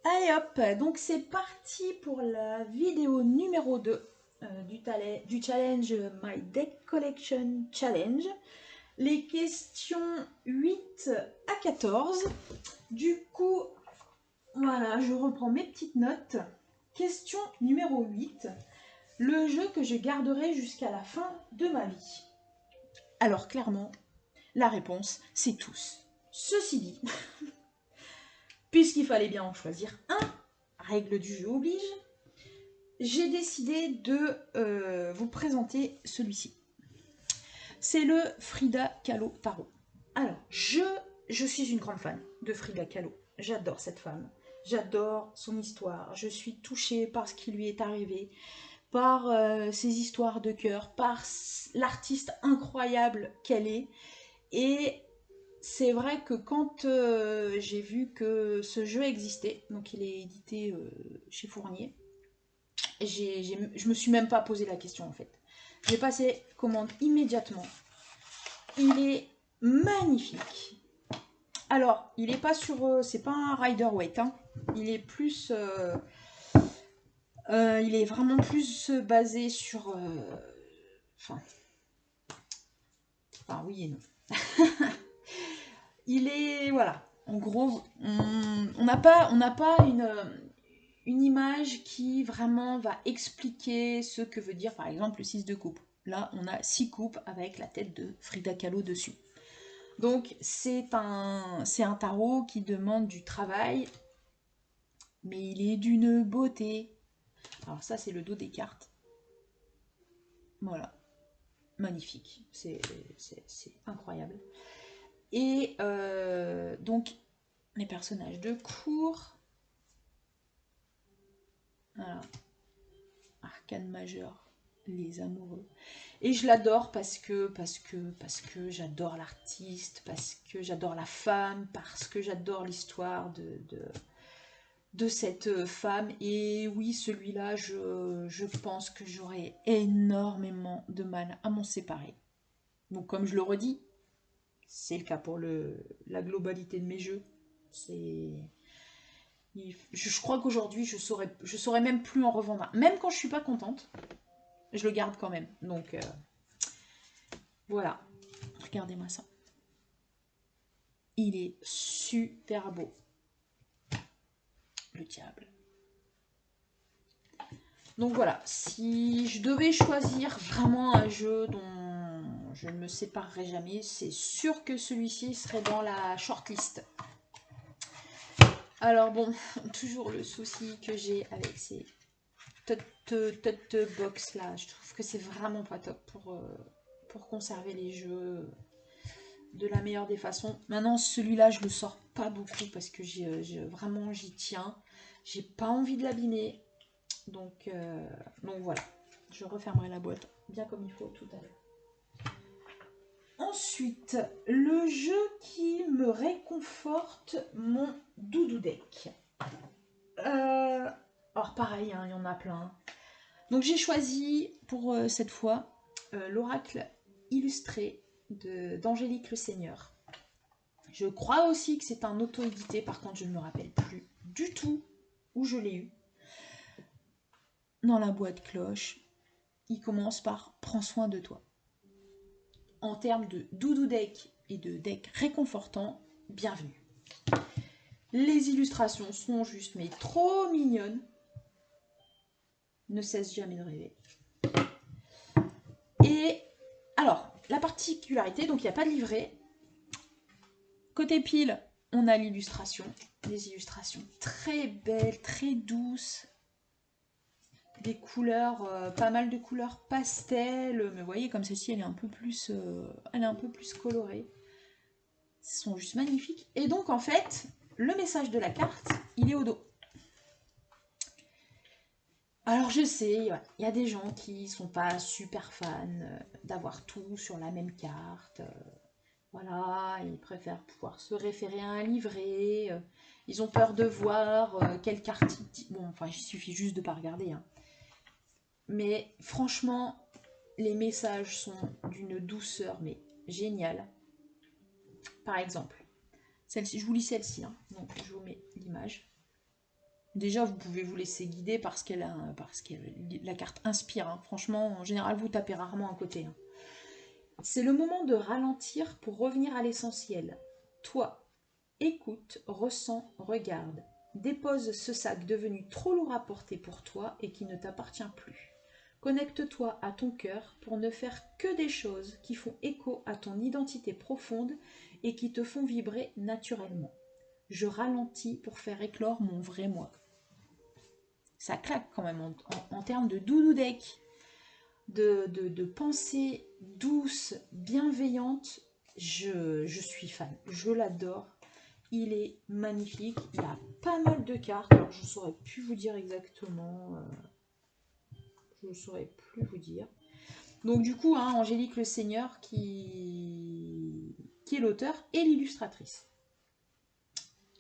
Allez hop, donc c'est parti pour la vidéo numéro 2 du challenge My Deck Collection Challenge. Les questions 8 à 14. Du coup, voilà, je reprends mes petites notes. Question numéro 8. Le jeu que je garderai jusqu'à la fin de ma vie. Alors clairement, la réponse, c'est tous. Ceci dit, puisqu'il fallait bien en choisir un, règle du jeu oblige, j'ai décidé de vous présenter celui-ci. C'est le Frida Kahlo Tarot. Alors, je suis une grande fan de Frida Kahlo. J'adore cette femme. J'adore son histoire. Je suis touchée par ce qui lui est arrivé, par ses histoires de cœur, par l'artiste incroyable qu'elle est. Et c'est vrai que quand j'ai vu que ce jeu existait, donc il est édité chez Fournier, je me suis même pas posé la question en fait. J'ai passé commande immédiatement. Il est magnifique. Alors, il est pas sur, c'est pas un Rider-Waite, hein. Il est plus, il est vraiment plus basé sur, enfin oui et non. Il est, voilà. En gros, on n'a pas une image qui vraiment va expliquer ce que veut dire par exemple le 6 de coupe. Là, on a 6 coupes avec la tête de Frida Kahlo dessus. Donc, c'est un tarot qui demande du travail, mais il est d'une beauté. Alors ça, c'est le dos des cartes. Voilà. Magnifique. C'est incroyable. Et donc, les personnages de cour. Voilà. Arcane majeur, les amoureux. Et je l'adore parce que j'adore l'artiste, parce que j'adore la femme, parce que j'adore l'histoire de cette femme. Et oui, celui-là, je pense que j'aurais énormément de mal à m'en séparer. Donc comme je le redis, c'est le cas pour la globalité de mes jeux. Je crois qu'aujourd'hui, je saurais même plus en revendre. Même quand je suis pas contente, je le garde quand même. Donc voilà, regardez-moi ça. Il est super beau. Le diable. Donc voilà, si je devais choisir vraiment un jeu dont je ne me séparerai jamais, c'est sûr que celui-ci serait dans la shortlist. Alors bon, toujours le souci que j'ai avec ces box là, je trouve que c'est vraiment pas top pour conserver les jeux de la meilleure des façons. Maintenant, celui-là, je le sors pas beaucoup parce que vraiment j'y tiens. J'ai pas envie de l'abîmer. Donc voilà, je refermerai la boîte bien comme il faut tout à l'heure. Ensuite, le jeu qui me réconforte mon doudou deck. Alors pareil, hein, il y en a plein. Donc j'ai choisi pour cette fois l'oracle illustré d'Angélique Le Seigneur. Je crois aussi que c'est un auto-édité, par contre je ne me rappelle plus du tout où je l'ai eu. Dans la boîte cloche, il commence par « Prends soin de toi ». En termes de doudou deck et de deck réconfortant, bienvenue. Les illustrations sont juste mais trop mignonnes. Ne cesse jamais de rêver. Et alors, la particularité, donc il n'y a pas de livret. Côté pile, on a l'illustration. Des illustrations très belles, très douces. Des couleurs, pas mal de couleurs pastel, mais vous voyez comme celle-ci elle est un peu plus colorée. Ils sont juste magnifiques. Et donc en fait, le message de la carte, il est au dos. Alors je sais, il y a des gens qui sont pas super fans d'avoir tout sur la même carte. Voilà, ils préfèrent pouvoir se référer à un livret. Ils ont peur de voir quelle carte... Bon, enfin, il suffit juste de pas regarder, hein. Mais franchement, les messages sont d'une douceur, mais géniale. Par exemple, celle-ci, je vous lis celle-ci, hein, donc je vous mets l'image. Déjà, vous pouvez vous laisser guider parce que la carte inspire. Hein. Franchement, en général, vous tapez rarement à côté. Hein. C'est le moment de ralentir pour revenir à l'essentiel. Toi, écoute, ressens, regarde. Dépose ce sac devenu trop lourd à porter pour toi et qui ne t'appartient plus. Connecte-toi à ton cœur pour ne faire que des choses qui font écho à ton identité profonde et qui te font vibrer naturellement. Je ralentis pour faire éclore mon vrai moi. Ça claque quand même en termes de doudou deck, de pensée douce, bienveillante. Je suis fan, je l'adore. Il est magnifique, il a pas mal de cartes. Alors, je ne saurais plus vous dire exactement. Je ne saurais plus vous dire. Donc du coup, hein, Angélique Le Seigneur qui est l'auteur et l'illustratrice.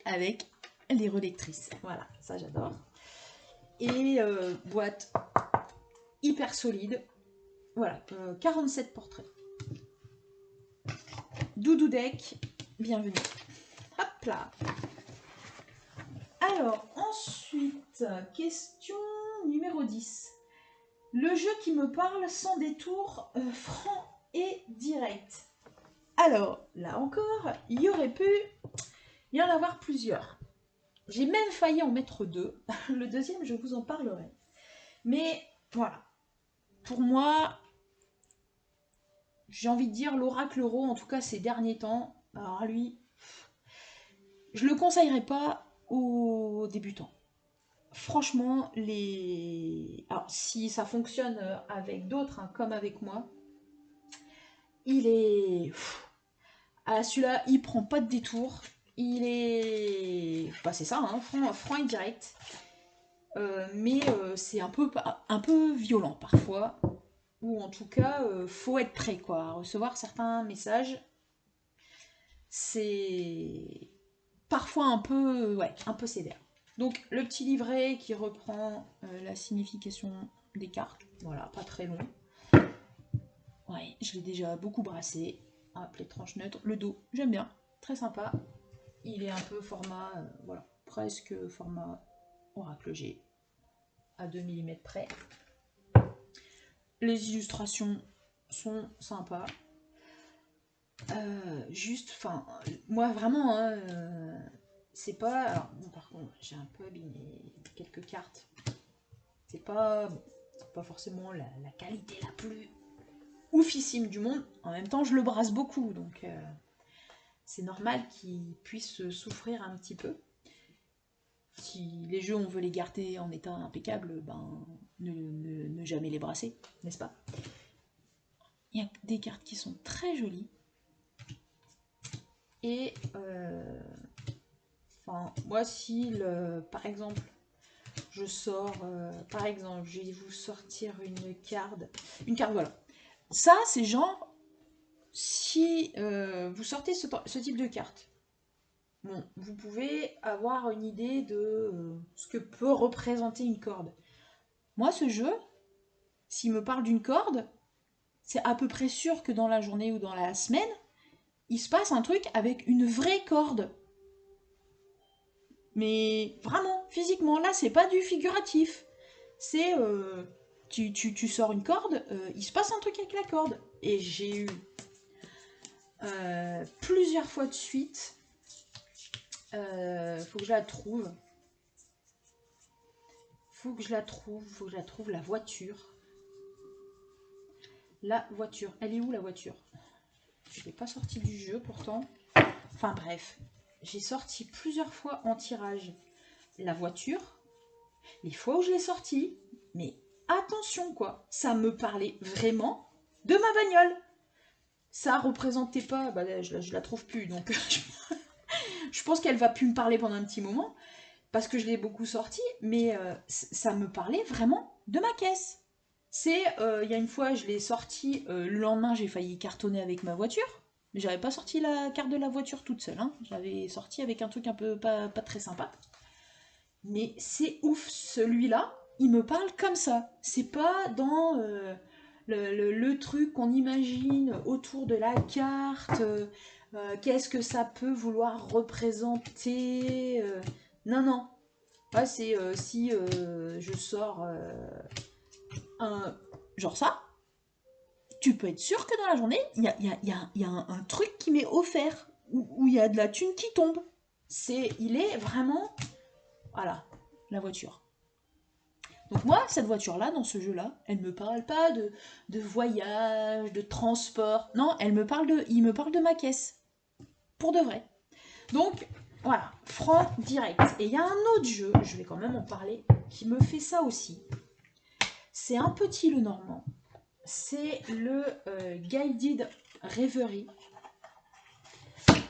Avec les relectrices. Voilà, ça j'adore. Et boîte hyper solide. Voilà, 47 portraits. Doudou deck, bienvenue. Hop là. Alors, ensuite, question numéro 10. Le jeu qui me parle sans détour, franc et direct. Alors, là encore, il y aurait pu y en avoir plusieurs. J'ai même failli en mettre 2. Le deuxième, je vous en parlerai. Mais voilà. Pour moi, j'ai envie de dire l'Oracle Euro, en tout cas ces derniers temps. Alors lui, je le conseillerais pas aux débutants. Franchement, alors, si ça fonctionne avec d'autres, hein, comme avec moi, il est... Ah, celui-là, il prend pas de détour. Il est... Bah, c'est ça, hein, franc et direct. Mais c'est un peu violent parfois. Ou en tout cas, faut être prêt quoi, à recevoir certains messages. C'est parfois un peu sévère. Donc le petit livret qui reprend la signification des cartes. Voilà, pas très long. Ouais, je l'ai déjà beaucoup brassé. Appelé tranche neutre. Le dos, j'aime bien. Très sympa. Il est un peu format, voilà, presque format Oracle G. À 2 mm près. Les illustrations sont sympas. Moi vraiment, hein, c'est pas... Alors, bon, par contre, j'ai un peu abîmé quelques cartes. C'est pas forcément la qualité la plus oufissime du monde. En même temps, je le brasse beaucoup, donc c'est normal qu'il puisse souffrir un petit peu. Si les jeux, on veut les garder en état impeccable, ben, ne jamais les brasser, n'est-ce pas? Il y a des cartes qui sont très jolies. Et moi, si par exemple, je sors, par exemple, je vais vous sortir une carte, voilà. Ça, c'est genre, si vous sortez ce type de carte, bon, vous pouvez avoir une idée de ce que peut représenter une corde. Moi, ce jeu, s'il me parle d'une corde, c'est à peu près sûr que dans la journée ou dans la semaine, il se passe un truc avec une vraie corde. Mais vraiment, physiquement, là, c'est pas du figuratif. C'est... tu sors une corde, il se passe un truc avec la corde. Et j'ai eu plusieurs fois de suite... faut que je la trouve. Faut que je la trouve, la voiture. La voiture. Elle est où, la voiture? Je ne l'ai pas sortie du jeu, pourtant. Enfin, bref. J'ai sorti plusieurs fois en tirage la voiture. Les fois où je l'ai sortie, mais attention, quoi. Ça me parlait vraiment de ma bagnole. Ça représentait pas... Bah, je la trouve plus, donc... je pense qu'elle va plus me parler pendant un petit moment. Parce que je l'ai beaucoup sorti, mais ça me parlait vraiment de ma caisse. C'est, il y a une fois, je l'ai sorti, le lendemain, j'ai failli cartonner avec ma voiture. Mais j'avais pas sorti la carte de la voiture toute seule. Hein. J'avais sorti avec un truc un peu pas très sympa. Mais c'est ouf, celui-là, il me parle comme ça. C'est pas dans le truc qu'on imagine autour de la carte. Qu'est-ce que ça peut vouloir représenter non, non. Ouais, c'est si je sors un genre ça, tu peux être sûr que dans la journée, il y a un truc qui m'est offert, où il y a de la thune qui tombe. Il est vraiment... Voilà, la voiture. Donc moi, cette voiture-là, dans ce jeu-là, elle me parle pas de voyage, de transport. Non, il me parle de ma caisse. Pour de vrai. Donc, voilà, franc, direct. Et il y a un autre jeu, je vais quand même en parler, qui me fait ça aussi. C'est un petit le normand. C'est le Guided Reverie.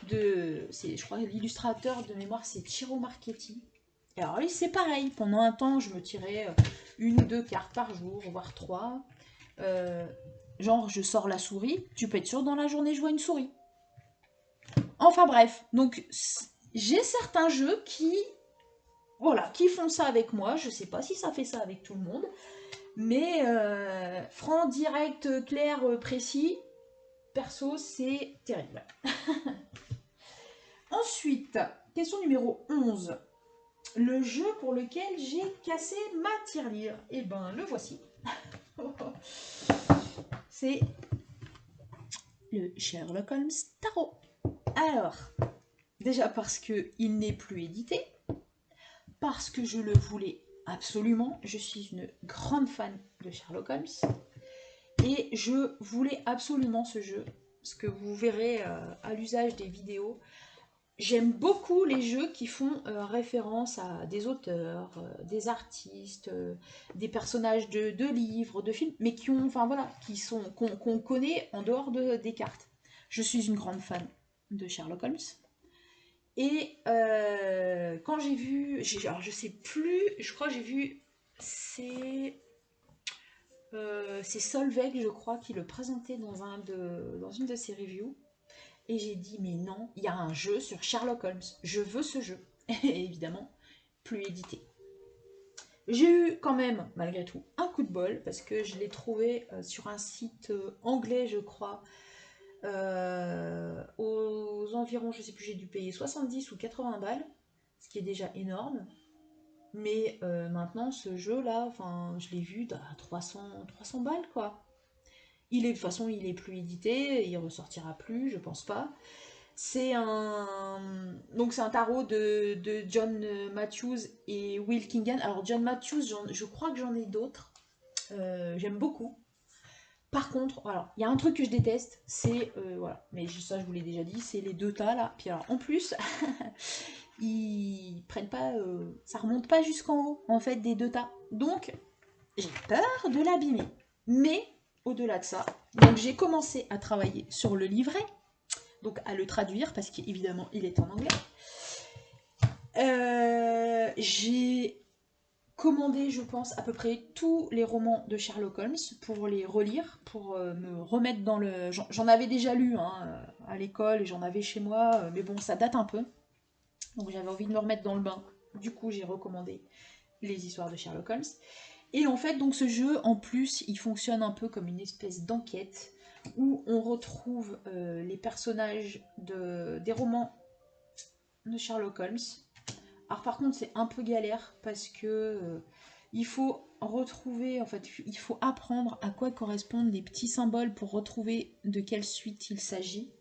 Je crois que l'illustrateur de mémoire, c'est Ciro Marchetti. Et alors oui, c'est pareil. Pendant un temps, je me tirais une ou deux cartes par jour, voire trois. Genre, je sors la souris. Tu peux être sûr, dans la journée, je vois une souris. Enfin bref. Donc, j'ai certains jeux qui font ça avec moi. Je sais pas si ça fait ça avec tout le monde. Mais franc, direct, clair, précis. Perso, c'est terrible. Ensuite, question numéro 11. Le jeu pour lequel j'ai cassé ma tirelire. Eh ben, le voici. C'est le Sherlock Holmes Tarot. Alors, déjà parce qu'il n'est plus édité, parce que je le voulais absolument. Je suis une grande fan de Sherlock Holmes. Et je voulais absolument ce jeu. Ce que vous verrez à l'usage des vidéos. J'aime beaucoup les jeux qui font référence à des auteurs, des artistes, des personnages de livres, de films, mais qui ont, enfin voilà, qu'on connaît en dehors des cartes. Je suis une grande fan de Sherlock Holmes. Et quand j'ai vu, alors je sais plus, je crois que j'ai vu, c'est Solveig, je crois, qui le présentait dans une de ses reviews. Et j'ai dit, mais non, il y a un jeu sur Sherlock Holmes. Je veux ce jeu. Et évidemment, plus édité. J'ai eu quand même, malgré tout, un coup de bol, parce que je l'ai trouvé sur un site anglais, je crois, aux environs, je sais plus, j'ai dû payer 70 ou 80 balles, ce qui est déjà énorme. Mais maintenant, ce jeu-là, je l'ai vu à 300 balles, quoi. De toute façon, il est plus édité, il ressortira plus, je pense pas. C'est un tarot de John Matthews et Will Kingan. Alors John Matthews, je crois que j'en ai d'autres. J'aime beaucoup. Par contre, voilà, il y a un truc que je déteste, c'est voilà, mais ça je vous l'ai déjà dit, c'est les deux tas là. Puis alors en plus, ils prennent pas, ça remonte pas jusqu'en haut en fait des deux tas. Donc j'ai peur de l'abîmer. Mais au-delà de ça, donc j'ai commencé à travailler sur le livret, donc à le traduire parce qu'évidemment il est en anglais. J'ai commandé, je pense, à peu près tous les romans de Sherlock Holmes pour les relire, pour me remettre dans le... J'en avais déjà lu à l'école et j'en avais chez moi, mais bon, ça date un peu. Donc j'avais envie de me remettre dans le bain. Du coup, j'ai recommandé les histoires de Sherlock Holmes. Et en fait, donc ce jeu, en plus, il fonctionne un peu comme une espèce d'enquête où on retrouve les personnages des romans de Sherlock Holmes. Alors par contre, c'est un peu galère parce que il faut retrouver, en fait, il faut apprendre à quoi correspondent les petits symboles pour retrouver de quelle suite il s'agit.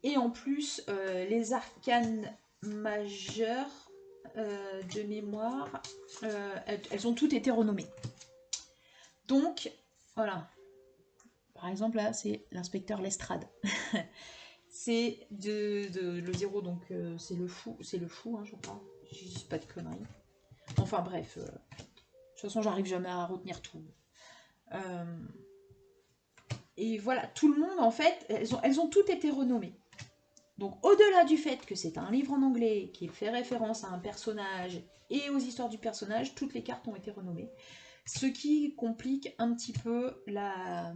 Et en plus, les arcanes majeures de mémoire, elles ont toutes été renommées. Donc, voilà. Par exemple, là, c'est l'inspecteur Lestrade. C'est le 0, donc c'est le fou, hein, je crois. Je dis pas de conneries. Enfin bref, de toute façon, j'arrive jamais à retenir tout. Et voilà, tout le monde, en fait, elles ont toutes été renommées. Donc, au-delà du fait que c'est un livre en anglais qui fait référence à un personnage et aux histoires du personnage, toutes les cartes ont été renommées. Ce qui complique un petit peu la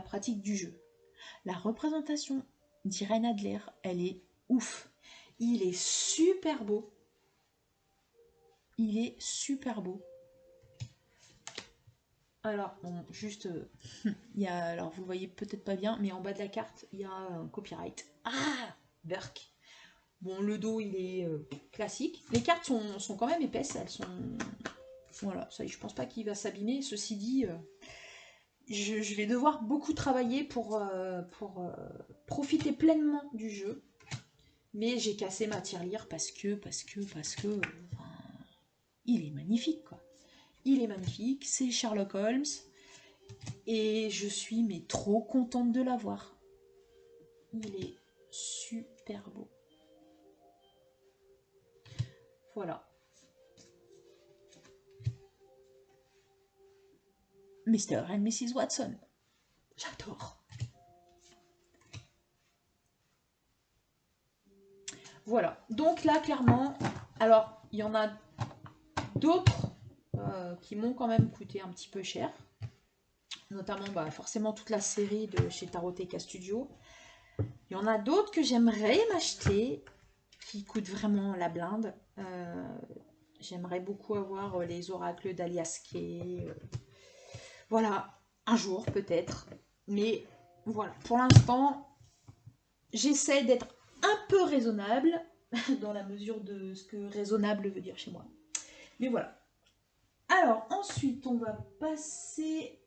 pratique du jeu. La représentation d'Irène Adler, elle est ouf. Il est super beau. Il est super beau. Alors, bon, juste, il y a, alors vous le voyez peut-être pas bien, mais en bas de la carte, il y a un copyright. Ah, Burke. Bon, le dos, il est classique. Les cartes sont quand même épaisses, elles sont... Voilà, ça, je pense pas qu'il va s'abîmer. Ceci dit, je vais devoir beaucoup travailler pour profiter pleinement du jeu. Mais j'ai cassé ma tirelire parce que enfin, il est magnifique, quoi. Il est magnifique, c'est Sherlock Holmes. Et je suis mais trop contente de l'avoir. Il est super beau. Voilà. Mr. and Mrs. Watson. J'adore. Voilà. Donc là, clairement, alors, il y en a d'autres qui m'ont quand même coûté un petit peu cher. Notamment, bah, forcément, toute la série de chez Taroteka Studio. Il y en a d'autres que j'aimerais m'acheter, qui coûtent vraiment la blinde. J'aimerais beaucoup avoir les oracles d'Alias Kay. Voilà, un jour peut-être. Mais voilà, pour l'instant, j'essaie d'être un peu raisonnable, dans la mesure de ce que raisonnable veut dire chez moi. Mais voilà. Alors, ensuite, on va passer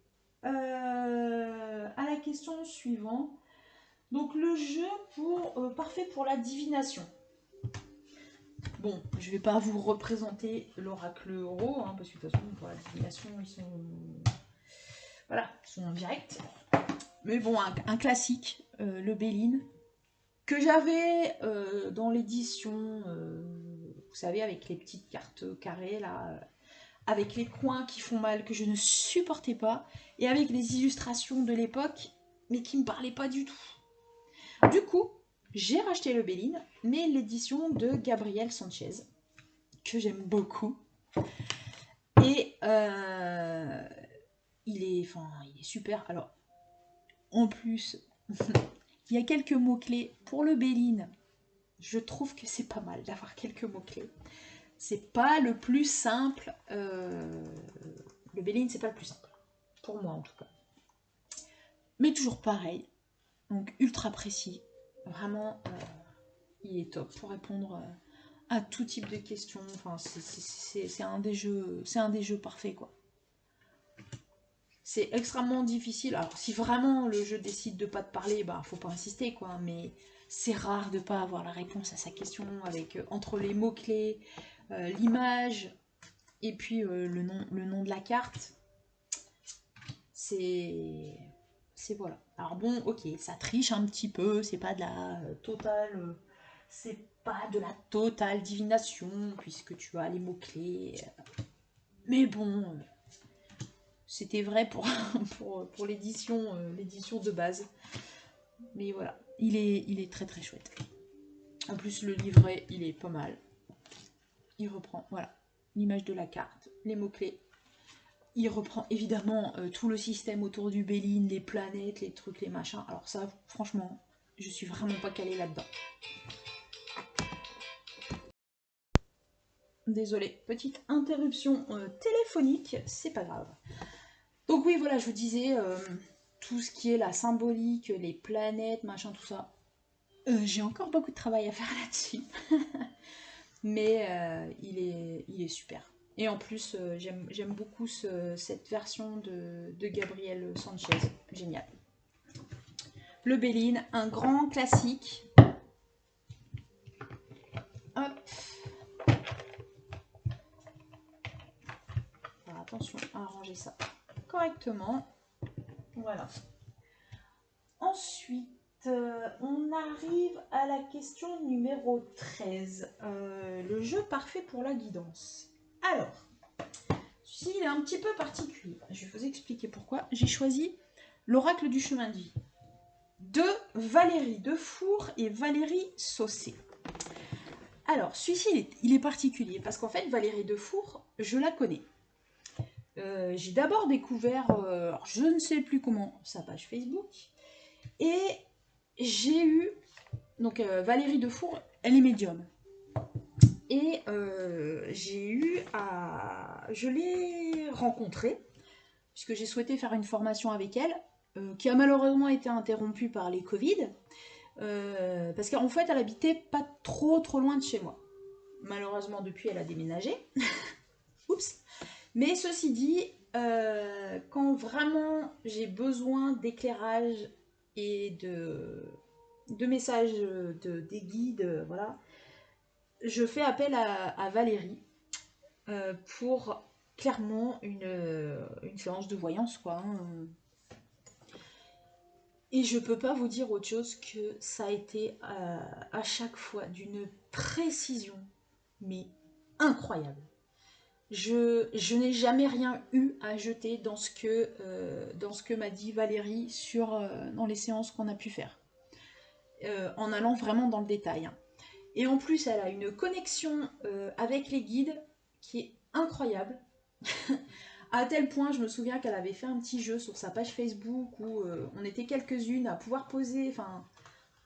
à la question suivante. Donc, le jeu parfait pour la divination. Bon, je vais pas vous représenter l'oracle euro, hein, parce que de toute façon, pour la divination, ils sont... Voilà, ils sont en direct. Mais bon, un classique, le Béline, que j'avais dans l'édition, vous savez, avec les petites cartes carrées, là, avec les coins qui font mal, que je ne supportais pas, et avec les illustrations de l'époque, mais qui ne me parlaient pas du tout. Du coup, j'ai racheté le Béline, mais l'édition de Gabriel Sanchez, que j'aime beaucoup. Et il est super. Alors, en plus, il y a quelques mots-clés pour le Béline. Je trouve que c'est pas mal d'avoir quelques mots-clés. C'est pas le plus simple. Le Béline, c'est pas le plus simple. Pour moi, en tout cas. Mais toujours pareil. Donc, ultra précis. Vraiment, il est top pour répondre à tout type de questions. Enfin, c'est un des jeux parfaits, quoi. C'est extrêmement difficile. Alors, si vraiment le jeu décide de pas te parler, bah, faut pas insister, quoi. Mais c'est rare de pas avoir la réponse à sa question avec entre les mots-clés, l'image et puis le nom de la carte. C'est voilà. Alors bon, ok, ça triche un petit peu, c'est pas de la totale... c'est pas de la totale divination, puisque tu as les mots-clés. Mais bon, c'était vrai pour l'édition de base. Mais voilà, il est très très chouette. En plus, le livret, il est pas mal. Il reprend, voilà, l'image de la carte, les mots-clés. Il reprend évidemment tout le système autour du Béline, les planètes, les trucs, les machins. Alors ça, franchement, je suis vraiment pas calée là-dedans. Désolée, petite interruption téléphonique, c'est pas grave. Donc oui, voilà, je vous disais, tout ce qui est la symbolique, les planètes, machin, tout ça. J'ai encore beaucoup de travail à faire là-dessus. Mais il est super. Et en plus, j'aime beaucoup cette version de Gabriel Sanchez. Génial. Le Béline, un grand classique. Hop. Alors, attention à ranger ça correctement. Voilà. Ensuite, on arrive à la question numéro 13. Le jeu parfait pour la guidance. Alors, celui-ci, il est un petit peu particulier. Je vais vous expliquer pourquoi. J'ai choisi l'oracle du chemin de vie de Valérie Defour et Valérie Saucé. Alors, celui-ci, il est particulier parce qu'en fait, Valérie Defour, je la connais. J'ai d'abord découvert, je ne sais plus comment, sa page Facebook, et j'ai eu, donc Valérie Defour, elle est médium, et je l'ai rencontrée, puisque j'ai souhaité faire une formation avec elle, qui a malheureusement été interrompue par les Covid, parce qu'en fait elle habitait pas trop loin de chez moi. malheureusement, depuis, elle a déménagé. Oups. Mais ceci dit, quand vraiment j'ai besoin d'éclairage et de messages, des guides, voilà, je fais appel à Valérie pour clairement une séance de voyance, quoi. Hein. Et je peux pas vous dire autre chose que ça a été à chaque fois d'une précision, mais incroyable. Je n'ai jamais rien eu à jeter dans ce que m'a dit Valérie dans les séances qu'on a pu faire. En allant vraiment dans le détail. Hein. Et en plus, elle a une connexion avec les guides qui est incroyable. À tel point, je me souviens qu'elle avait fait un petit jeu sur sa page Facebook où on était quelques-unes à pouvoir poser, enfin,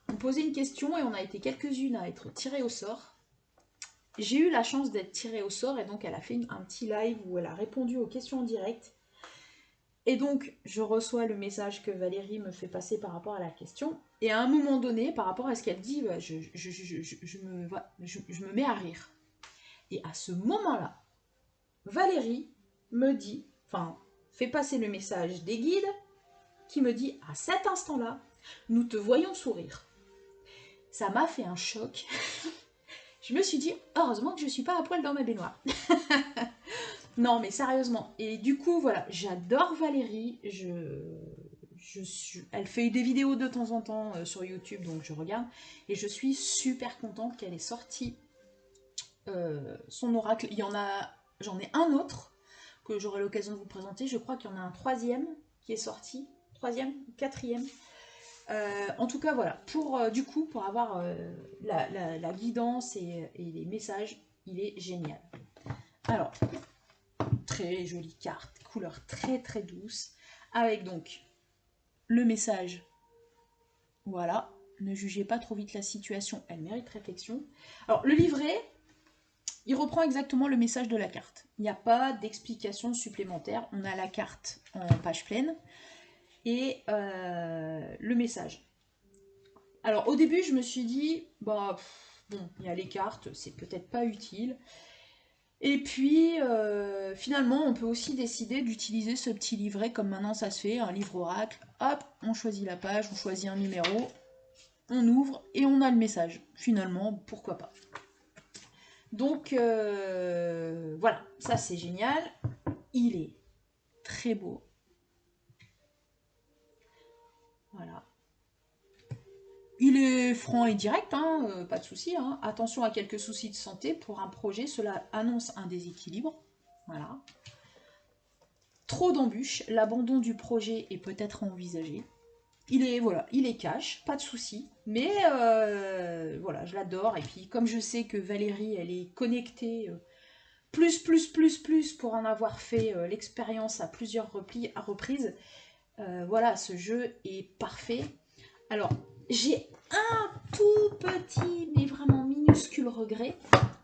on posait une question et on a été quelques-unes à être tirées au sort. J'ai eu la chance d'être tirée au sort et donc elle a fait un petit live où elle a répondu aux questions en direct. Et donc, je reçois le message que Valérie me fait passer par rapport à la question. Et à un moment donné, par rapport à ce qu'elle dit, je me mets à rire. Et à ce moment-là, Valérie me dit, enfin, fait passer le message des guides, qui me dit, à cet instant-là, nous te voyons sourire. Ça m'a fait un choc. Je me suis dit, heureusement que je ne suis pas à poil dans ma baignoire. Non, mais sérieusement. Et du coup, voilà, j'adore Valérie. Elle fait des vidéos de temps en temps sur YouTube, donc je regarde. Et je suis super contente qu'elle ait sorti son oracle. J'en ai un autre que j'aurai l'occasion de vous présenter. Je crois qu'il y en a un troisième qui est sorti. Troisième, quatrième. En tout cas, voilà. Du coup, pour avoir la guidance et les messages, il est génial. Alors, très jolie carte, couleur très très douce, avec donc le message. Voilà, ne jugez pas trop vite la situation, elle mérite réflexion. Alors, le livret, il reprend exactement le message de la carte. Il n'y a pas d'explication supplémentaire. On a la carte en page pleine et le message. Alors, au début, je me suis dit, bon, il y a les cartes, c'est peut-être pas utile. Et puis, finalement, on peut aussi décider d'utiliser ce petit livret comme maintenant ça se fait, un livre oracle. Hop, on choisit la page, on choisit un numéro, on ouvre et on a le message. Finalement, pourquoi pas. Donc, voilà, ça c'est génial. Il est très beau. Voilà. Il est franc et direct, hein, pas de souci. Hein. Attention à quelques soucis de santé. Pour un projet, cela annonce un déséquilibre. Voilà. Trop d'embûches, l'abandon du projet est peut-être envisagé. Il est cash, pas de souci. Mais voilà, je l'adore. Et puis comme je sais que Valérie, elle est connectée plus pour en avoir fait l'expérience à plusieurs reprises. Voilà, ce jeu est parfait. Alors, j'ai un tout petit, mais vraiment minuscule regret.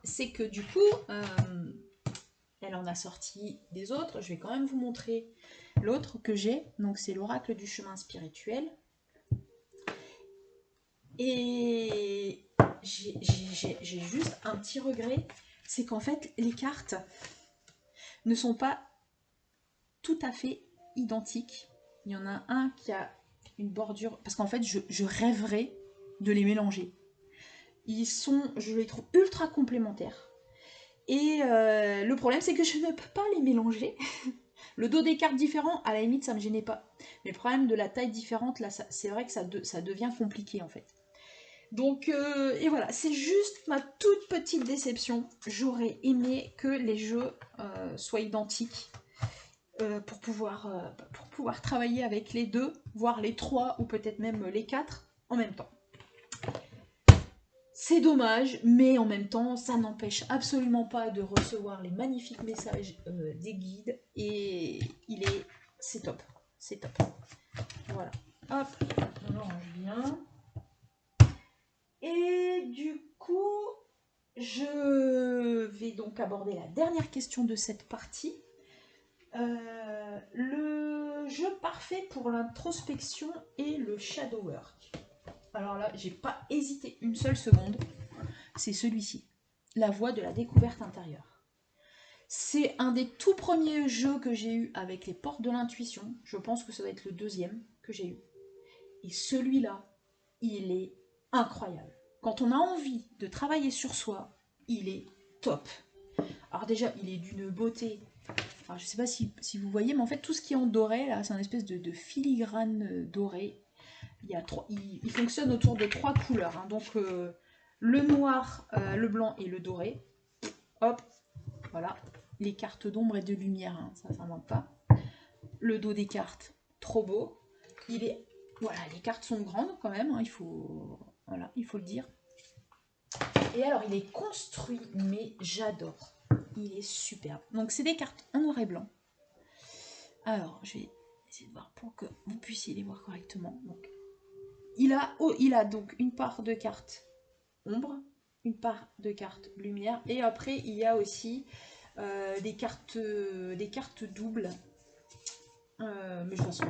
C'est que du coup, elle en a sorti des autres. Je vais quand même vous montrer l'autre que j'ai. Donc, c'est l'oracle du chemin spirituel. Et j'ai juste un petit regret. C'est qu'en fait, les cartes ne sont pas tout à fait identiques. Il y en a un qui a une bordure... Parce qu'en fait, je rêverais de les mélanger. Je les trouve ultra complémentaires. Et le problème, c'est que je ne peux pas les mélanger. Le dos des cartes différents, à la limite, ça ne me gênait pas. Mais le problème de la taille différente, là, c'est vrai que ça devient compliqué, en fait. Donc, et voilà, c'est juste ma toute petite déception. J'aurais aimé que les jeux soient identiques pour pouvoir travailler avec les deux, voire les trois, ou peut-être même les quatre en même temps. C'est dommage, mais en même temps, ça n'empêche absolument pas de recevoir les magnifiques messages des guides. Et c'est top. C'est top. Voilà. Hop, on range bien. Et du coup, je vais donc aborder la dernière question de cette partie. Le jeu parfait pour l'introspection et le shadow work. Alors là, j'ai pas hésité une seule seconde. C'est celui-ci. la voie de la découverte intérieure. C'est un des tout premiers jeux que j'ai eu avec les portes de l'intuition. Je pense que ça doit être le deuxième que j'ai eu. Et celui-là, il est incroyable. Quand on a envie de travailler sur soi, il est top. Alors déjà, il est d'une beauté. Alors, je ne sais pas si vous voyez, mais en fait, tout ce qui est en doré, là, c'est un espèce de filigrane doré. Il fonctionne autour de 3 couleurs. Hein. Donc, le noir, le blanc et le doré. Hop, voilà. Les cartes d'ombre et de lumière, hein, ça manque pas. Le dos des cartes, trop beau. Voilà, les cartes sont grandes quand même, hein, il faut le dire. Et alors, il est construit, mais j'adore. Il est superbe. Donc, c'est des cartes en noir et blanc. Alors, je vais essayer de voir pour que vous puissiez les voir correctement. Donc, il a donc une part de cartes ombre, une part de cartes lumière, et après, il y a aussi des cartes doubles. Mais de toute façon,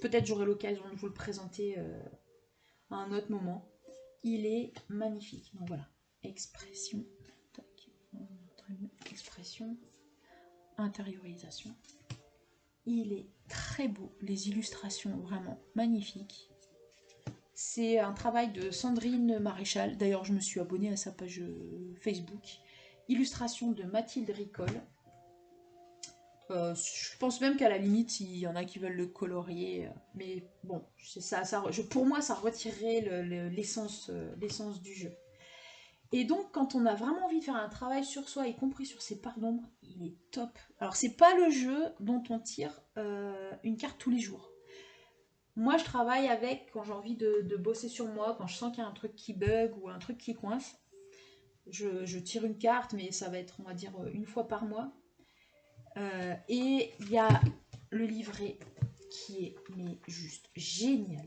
peut-être j'aurai l'occasion de vous le présenter à un autre moment. Il est magnifique. Donc voilà, expression, expression, intériorisation. Il est très beau, les illustrations vraiment magnifiques. C'est un travail de Sandrine Maréchal. D'ailleurs, je me suis abonnée à sa page Facebook. Illustration de Mathilde Ricole. Je pense même qu'à la limite, il y en a qui veulent le colorier. Mais bon, pour moi, ça retirerait l'essence du jeu. Et donc, quand on a vraiment envie de faire un travail sur soi, y compris sur ses parts d'ombre, il est top. Alors, c'est pas le jeu dont on tire une carte tous les jours. Moi, je travaille avec, quand j'ai envie de bosser sur moi, quand je sens qu'il y a un truc qui bug ou un truc qui coince, je tire une carte, mais ça va être, on va dire, une fois par mois. Et il y a le livret qui est mais juste génial.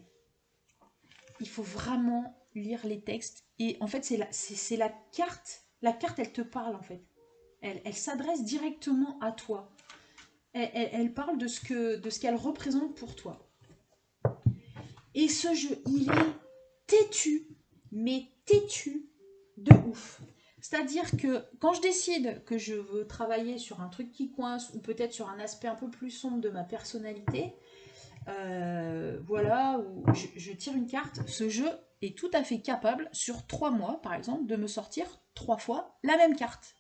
Il faut vraiment lire les textes. Et en fait, c'est la carte. La carte, elle te parle, en fait. Elle s'adresse directement à toi. Elle parle de ce qu'elle représente pour toi. Et ce jeu, il est têtu, mais têtu de ouf. C'est-à-dire que quand je décide que je veux travailler sur un truc qui coince ou peut-être sur un aspect un peu plus sombre de ma personnalité, voilà, où je tire une carte, ce jeu est tout à fait capable, sur 3 mois par exemple, de me sortir 3 fois la même carte.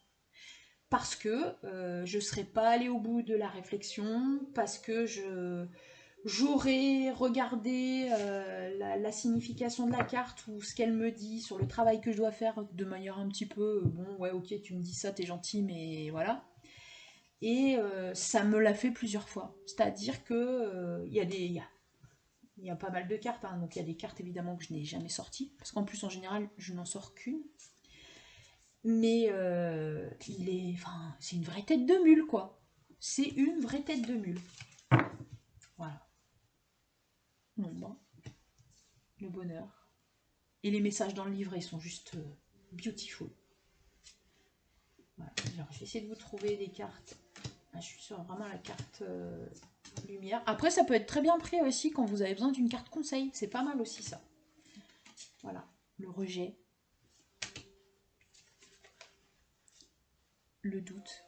Parce que je ne serais pas allée au bout de la réflexion, parce que j'aurais regardé la signification de la carte ou ce qu'elle me dit sur le travail que je dois faire de manière un petit peu, bon ouais ok tu me dis ça, t'es gentil, mais voilà. Et ça me l'a fait plusieurs fois. C'est-à-dire que il y a pas mal de cartes, hein, donc il y a des cartes évidemment que je n'ai jamais sorties, parce qu'en plus en général je n'en sors qu'une. Mais c'est une vraie tête de mule quoi. C'est une vraie tête de mule. Voilà. Bon, le bonheur. Et les messages dans le livret sont juste beautiful. Voilà. Alors, je vais essayer de vous trouver des cartes. Ah, je suis sur vraiment la carte lumière. Après, ça peut être très bien pris aussi quand vous avez besoin d'une carte conseil. C'est pas mal aussi ça. Voilà. Le rejet. Le doute.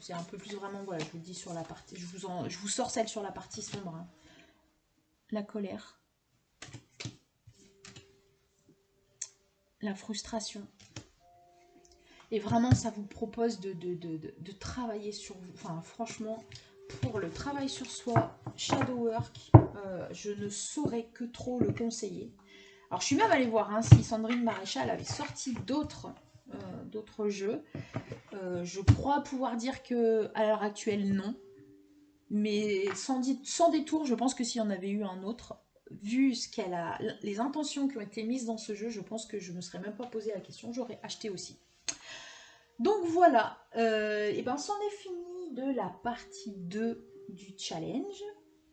C'est un peu plus vraiment, voilà, je vous le dis sur la partie, je vous sors celle sur la partie sombre. Hein. La colère. La frustration. Et vraiment, ça vous propose de travailler sur vous. Enfin, franchement, pour le travail sur soi, Shadow Work, je ne saurais que trop le conseiller. Alors, je suis même allée voir hein, si Sandrine Maréchal avait sorti d'autres jeux. Je crois pouvoir dire que à l'heure actuelle, non. Mais sans détour, je pense que s'il y en avait eu un autre, vu ce qu'elle a, les intentions qui ont été mises dans ce jeu, je pense que je ne me serais même pas posé la question, j'aurais acheté aussi. Donc voilà, et ben c'en est fini de la partie 2 du challenge.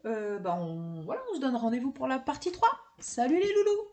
On se donne rendez-vous pour la partie 3. Salut les loulous!